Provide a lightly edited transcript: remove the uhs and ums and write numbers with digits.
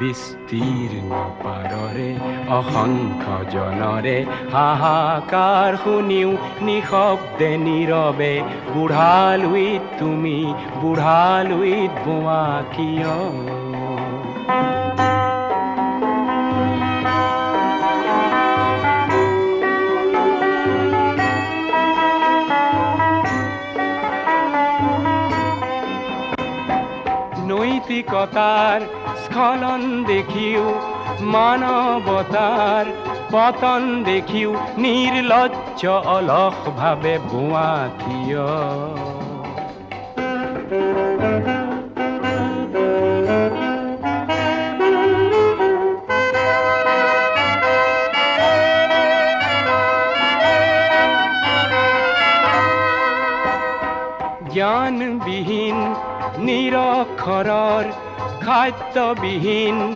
বিস্তীৰ্ণ পাৰৰে অসংখ্য জনৰে হাহাকাৰ শুনিও নিশব্দে নীৰৱে বুঢ়ালুইত তুমি বুঢ়ালুইত বোৱা কিয় নৈতিকতাৰ স্খলন দেখিও মানৱতাৰ পতন দেখিও নিৰ্লজ্জ অলস ভাৱে বোৱা কিয় জ্ঞানবিহীন নিৰক্ষৰৰ খাদ্যবিহীন